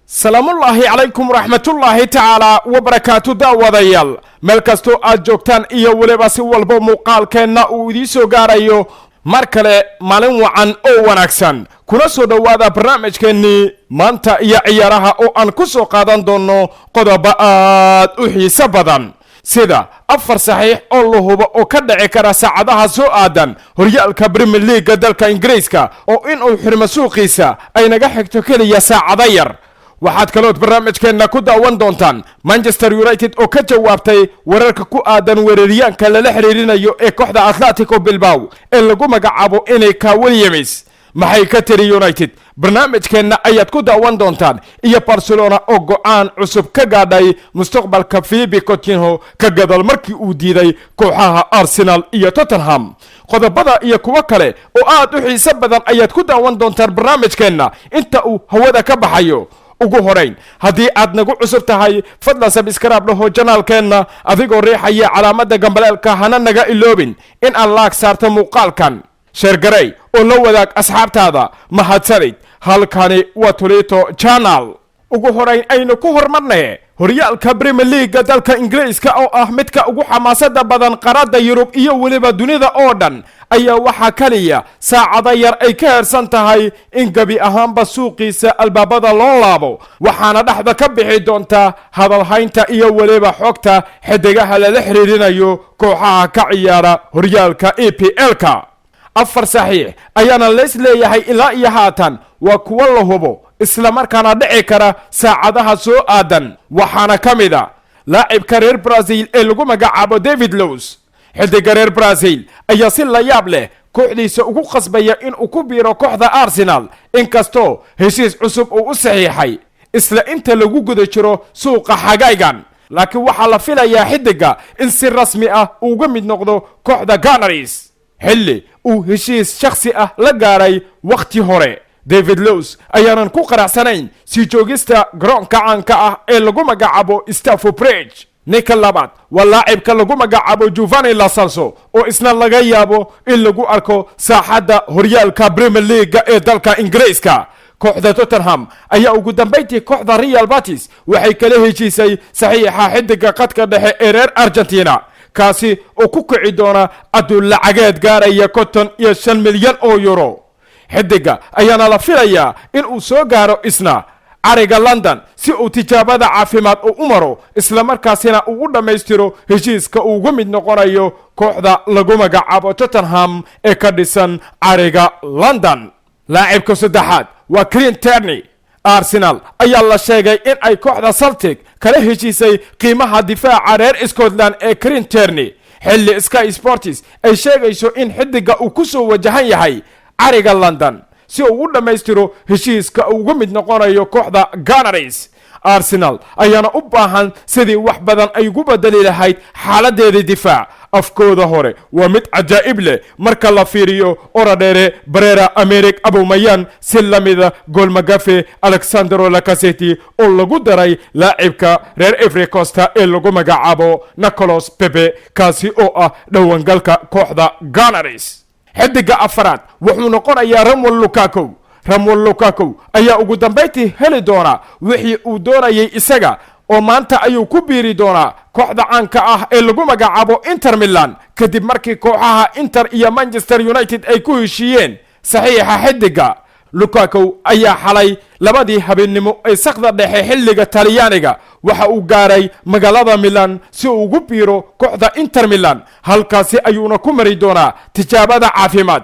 سلام الله عليكم ورحمة الله تعالى وبركاته داوديال ملكستو أجوكتان إيو ولباسي والبو مقال كينا ويديسو غاريو markale maalin wacan oo wanaagsan kuna soo dhawaada barnaamijkeeni maanta iyo ciyaaraha oo aan ku soo qaadan doono qodobo aad u xiiso badan sida afar saxiix oo la hubo oo ka dhici kara saacadaha soo aadan horyaalka Premier League dalka Ingiriiska oo in uu xirmo suuqiisa ay naga xigto kaliya saacado yar waxaad kaloo barnaamijkeena ku daawan doontaan Manchester United oo ka jawaabtay wararka ku aadan weeraryahanka la xiriirinayo ee kooxda Atletico Bilbao ee lagu magacaabo Enrique Williams maxay ka tiri United barnaamijkeena ayaad ku daawan doontaan iyo Barcelona oo go'aan cusub ka gaadhay mustaqbalka Philippe Coutinho ka gadal markii uu diiday kooxaha Arsenal iyo Tottenham qodobada iyo kuwa kale oo aad u xiiso badan ayaad ku daawan doontaan barnaamijkeena inta uu hawada ka baxayo ugu horeyn haddii aad nagu cusub tahay fadlan subscribe laho channelkeena adigoo riixaya calaamada gambaleelka hana naga iloobin in aan laag saarto muuqaalkan share garay oo la wadaag asxaabtaada mahadsanid halkani waa Tulito Channel ugu horeyn aynu ku hormarnay horyaalka Premier League dalka Ingiriiska oo ah midka ugu xamaasada badan qaarada Yurub iyo waliba dunida oo dhan ayaa waxa kaliya saacada yar ay ka heersan tahay in gabi ahaanba suuqiisa albaabada loo laabo waxaana dhaxda ka bixi doonta hadalhaynta iyo waliba xogta xidigaha la xiriirinayo kooxaha ka ciyaara horyaalka EPL-ka afar saxiix ayaana lees leeyahay ilaa iyo haatan waa kuwa la hubo isla markaana dhici kara saacadaha soo aadan waxaana kamida laacibka reer Brazil ee lagu magacaabo David Luiz xidiga reer Brazil ayaa si la yaab leh kooxdiisa ugu qasbaya in uu ku biiro kooxda Arsenal inkastoo heshiis cusub uu u saxiixay isla inta lagu guda jiro suuqa xagaygan laakiin waxaa la filayaa xidiga in si rasmi ah uu uga mid noqdo kooxda Gunners xilli uu heshiis shakhsi ah la gaaray waqti hore David Luiz ayaanan ku qaracsanayn si joogista garoonka caanka ah ee lagu magacaabo Stamford Bridge ninka labaad waa laacibka lagu magacaabo Giovanni Lo Celso oo isna laga yaabo in lagu arko saaxadda horyaalka Premier League ee dalka Ingiriiska kooxda Tottenham ayaa ugu dambeyntii kooxda Real Betis waxay kala heshiisay saxiixa xidiga qadka dhexe ee reer Argentina kaasi oo ku kici doona aduu lacageed gaaraya 55 milyan oo euro xidiga ayaana la filayaa in uu soo gaaro isna ariga London si uu tijaabada caafimaad u maro isla markaasina uu u dhameystiro heshiiska uu uga mid noqonayo kooxda lagu magacaabo Tottenham ee ka dhisan ariga London laacibka saddexaad waa Kieran Tierney Arsenal ayaa la sheegay in ay kooxda Celtic kala heshiisay qiimaha difaaca reer Scotland ee Kieran Tierney xilli Sky Sports ay sheegayso in xidiga uu ku soo wajahan yahay ariga London si uu u dhameystiro heshiiska uu uga mid noqonayo kooxda Gunners Arsenal ayaana u baahan sidii wax badan ay ugu bedeli lahayd xaaladeeda difaac afkooda hore waa mid cajaa'ib leh marka la fiiriyo Oradere Barrera Americ Aubameyang si lamida gool magafe Alexandro Lacazette oo lagu daray laacibka reer Ivory Coast ee lagu magacaabo Nicolas Pepe kaasi oo ah dhawangalka kooxda Gunners xidiga afraad wuxuu noqonayaa Romelu Lukaku ayaa ugu dambeyntii heli doona wixii uu doonayay isaga oo maanta ayuu ku biiri doonaa kooxda caanka ah ee lagu magacaabo Inter Milan kadib markii kooxaha Inter iyo Manchester United ay ku heshiiyeen saxiixa xidiga Lukaku ayaa xalay labadii habeenimo ay saqda dhexe xilliga Talyaaniga waxa uu gaaray magaalada Milan si uu ugu biiro kooxda Inter Milan halkaasi ayuuna ku mari doonaa tijaabada caafimaad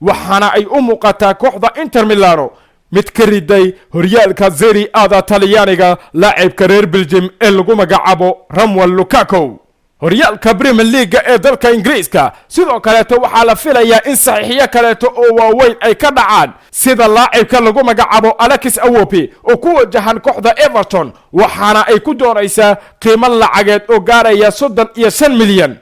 waxaana ay u muuqataa kooxda Inter Milano mid ka riday horyaalka Serie A Talyaaniga laacibka reer Belgium ee lagu magacaabo Romelu Lukaku horyaalka Premier League ee dalka Ingiriiska sidoo kale waxaa la filayaa in saxiixiyo kale oo waaweyn ay ka dhacaan sida laacibka lagu magacaabo Alex Iwobi oo ku wajahan kooxda Everton waxaana ay ku doonaysaa qiimo lacageed oo gaaraya 35 milyan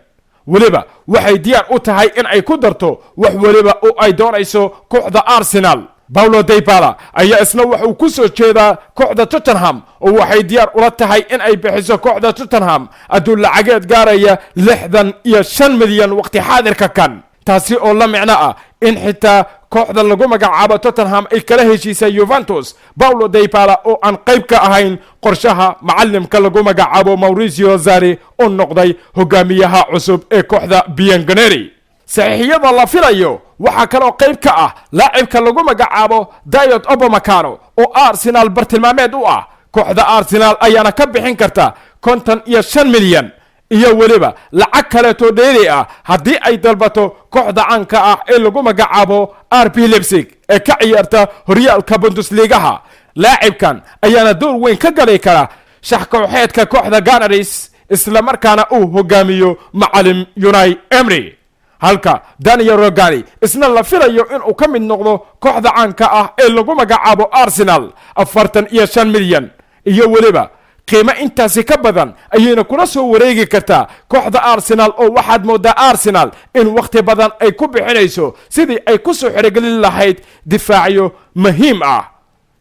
waliba waxay diyaar u tahay in ay ku darto wax waliba oo ay doonayso kooxda Arsenal Paulo Dybala ayaa isna wuxuu ku soo jeedaa kooxda Tottenham oo waxay diyaar ula tahay in ay bixiso kooxda Tottenham aduu lacageed gaaraya 65 milyan waqti xaadirka kan taasi oo la micno ah in xitaa kooxda lagu magacaabo Tottenham ay kala heshiisay Juventus Paulo Dybala oo aan qayb ka ahayn qorshaha macalimka lagu magacaabo Maurizio Sarri oo noqday hogaamiyaha cusub ee kooxda Bianconeri. saxiixiyada la filayo waxaa kaloo qayb ka ah laacibka lagu magacaabo Dayot Upamecano oo Arsenal bartilmaameed u ah. kooxda Arsenal ayaana ka bixin karta 55 milyan iyo weliba lacag kaleeto dheeri ah haddii ay dalbato kooxda caanka ah ee lagu magacaabo RB Leipzig ee ka ciyaarta horyaalka Bundesliga. laacibkan ayaana door weyn ka gali kara shax kooxeedka kooxda Gunners isla markaana uu hogaamiyo macalim Unai Emery. halka Daniel Rogani isna la filayo inuu ka mid noqdo kooxda caanka ah ee lagu magacaabo Arsenal 45 milyan iyo weliba qiimo intaasi ka badan ayayna kula soo wareegi kartaa kooxda Arsenal oo waxaad moodaa Arsenal in waqti badan ay ku bixinayso sidii ay ku soo xirigelin lahayd difaacyo muhiim ah.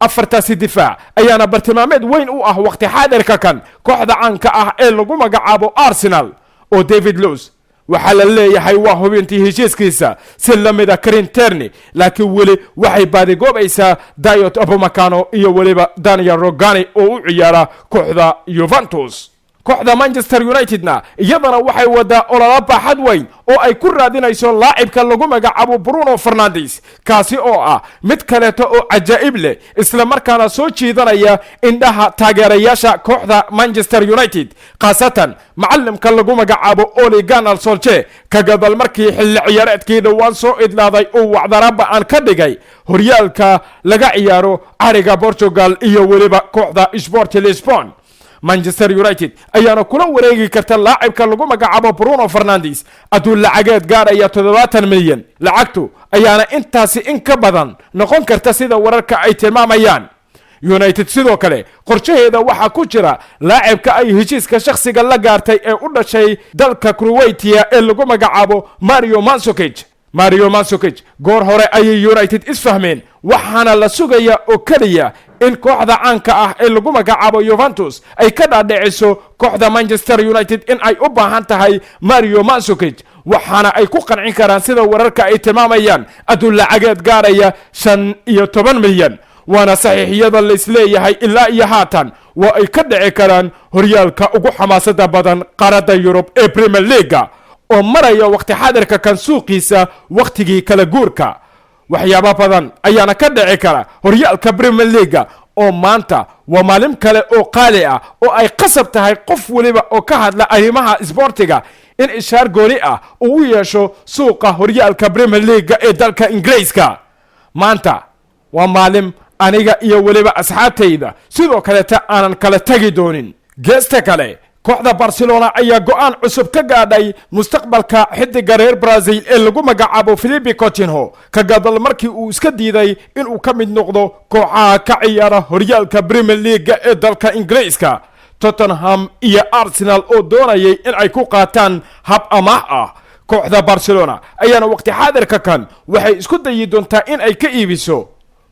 afartaasi difaac ayaana bartilmaameed weyn u ah waqti xaadirka kan kooxda caanka ah ee lagu magacaabo Arsenal oo David Luiz waxaa la leeyahay waa hubintii heshiiskiisa si la mid ah Kieran Tierney laakiin weli waxay baadigoobaysaa Dayot Upamecano iyo weliba Daniel Rogani oo u ciyaara kooxda Juventus. kooxda Manchester Unitedna iyadana waxay wadaa olole baaxad weyn oo ay ku raadinayso laacibka lagu magacaabo Bruno Fernandes kaasi oo ah mid kaleeto oo cajaa'ib leh isla markaana soo jiidanaya indhaha taageerayaasha kooxda Manchester United khaasatan macalimka lagu magacaabo Ole Gunnar Solskjaer ka gadal markii xilli ciyaareedkii dhawaan soo idlaaday uu wacdaraba aan ka dhigay horyaalka laga ciyaaro cariga Portugal iyo weliba kooxda Sporting Lisbon. Manchester United ayaana kula wareegi karta laacibka lagu magacaabo Bruno Fernandes aduu lacageed gaaraya 70 milyan. lacagtu ayaana intaasi in ka badan noqon karta sida wararka ay tilmaamayaan. United sidoo kale qorshaheeda waxaa ku jira laacibka ay heshiiska shakhsiga la gaartay ee u dhashay dalka Croatia ee lagu magacaabo Mario Mandzukic goor hore ayay United isfahmeen waxaana la sugaya oo kaliya in kooxda caanka ah ee lagu magacaabo Juventus ay ka dhaadhiciso kooxda Manchester United in ay u baahan tahay Mario Mandzukic waxaana ay ku qancin karaan sida wararka ay tilmaamayaan aduu lacageed gaaraya 15 milyan. waana saxiixiyada la isleeyahay ilaa iyo haatan waa ay ka dhici karaan horyaalka ugu xamaasada badan qaaradda Yurub ee Premier League oo maraya waqti xaadirka kan suuqiisa waqtigii kala guurka. waxyaabo badan ayaana ka dhici kara horyaalka Premier League oo maanta waa maalin kale oo qaali ah oo ay qasab tahay qof waliba oo ka hadla arrimaha isboortiga in ishaar gooni ah uu u yeesho suuqa horyaalka Premier League ee dalka Ingiriiska. maanta waa maalin aniga iyo weliba asxaabtayda sidoo kale aanan kala tagi doonin. geesta kale kooxda Barcelona ayaa go'aan cusub ka gaadhay mustaqbalka xidiga reer Brazil ee lagu magacaabo Felipe Coutinho ka gadal markii uu iska diiday inuu ka mid noqdo kooxaha ka ciyaara horyaalka Premier League ee dalka Ingiriiska. Tottenham iyo Arsenal oo doonayay in ay ku qaataan hab amaah ah. kooxda Barcelona ayaana waqti xaadirka kan waxay isku dayi doontaa in ay ka iibiso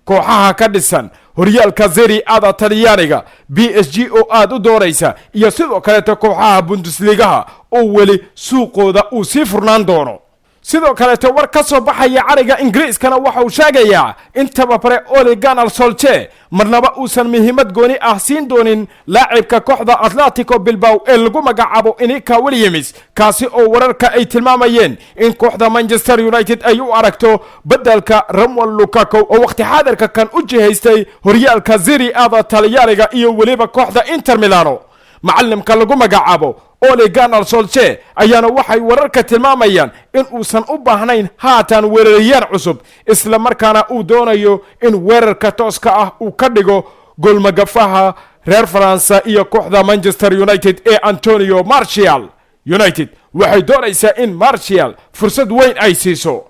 kooxaha ka dhisan horyaalka Serie A Talyaaniga PSG oo aad u dooraysa iyo sidoo kale kooxaha Bundesliga oo weli suuqooda uu sii furnaan doono. sidoo kale war ka soo baxaya cariga Ingiriiskana waxa uu sheegayaa in tababare Ole Gunnar Solskjaer marnaba uusan muhiimad gooni ah siin doonin laacibka kooxda Atletico Bilbao ee lagu magacaabo Iñaki Williams kaasi oo wararka ay tilmaamayeen in kooxda Manchester United ay u aragto badalka Romelu Lukaku oo waqti xaadirka kan u jihaystay horyaalka Serie A Talyaaniga iyo weliba kooxda Inter Milano. macalimka lagu magacaabo Ole Gunnar Solskjaer ayaana waxay wararka tilmaamayaan in uusan u baahnayn haatan weeraryahan cusub isla markaana uu doonayo in weerarka tooska ah uu ka dhigo golmagafaha reer Faransa iyo kooxda Manchester United ee Antonio Martial. United waxay doonaysaa in Martial fursad weyn ay siiso.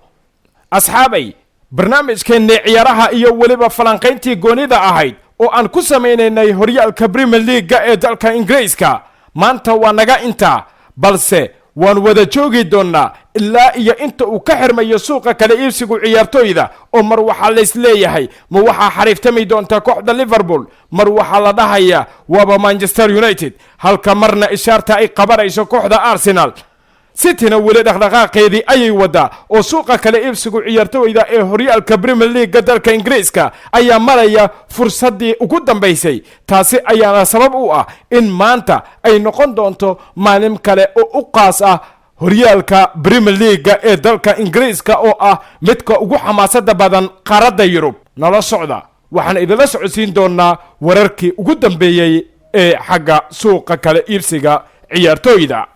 asxaabay barnaamijkeena ciyaaraha iyo weliba falanqayntii goonida ahayd oo aan ku sameeynay horyaalka Premier League ee dalka Ingiriiska maanta waa naga inta balse waan wada joogi doonaa ilaa iyo inta uu ka xirmayo suuqa kala iibsiga ciyaartooyda oo mar waxa la isleeyahay ma waxa xariiftami doonta kooxda Liverpool mar waxa la dhahayaa waaba Manchester United halka marna ishaarta ay qabanayso kooxda Arsenal. Cityna weli dhaqdhaqaaqeedii ayay wada oo suuqa kale iibsigu ciyaartooyda ee horyaalka Premier League dalka Ingiriiska ayaa maraya fursadii ugu dambeysay taasi ayaana sabab u ah in maanta ay noqon doonto maalin kale oo u qaas ah horyaalka Premier League ee dalka Ingiriiska oo ah midka ugu xamaasada badan qaaradda Yurub nala socda waxaan idinla socodsiin doonaa wararkii ugu dambeeyay ee xagga suuqa kale iibsiga ciyaartooyda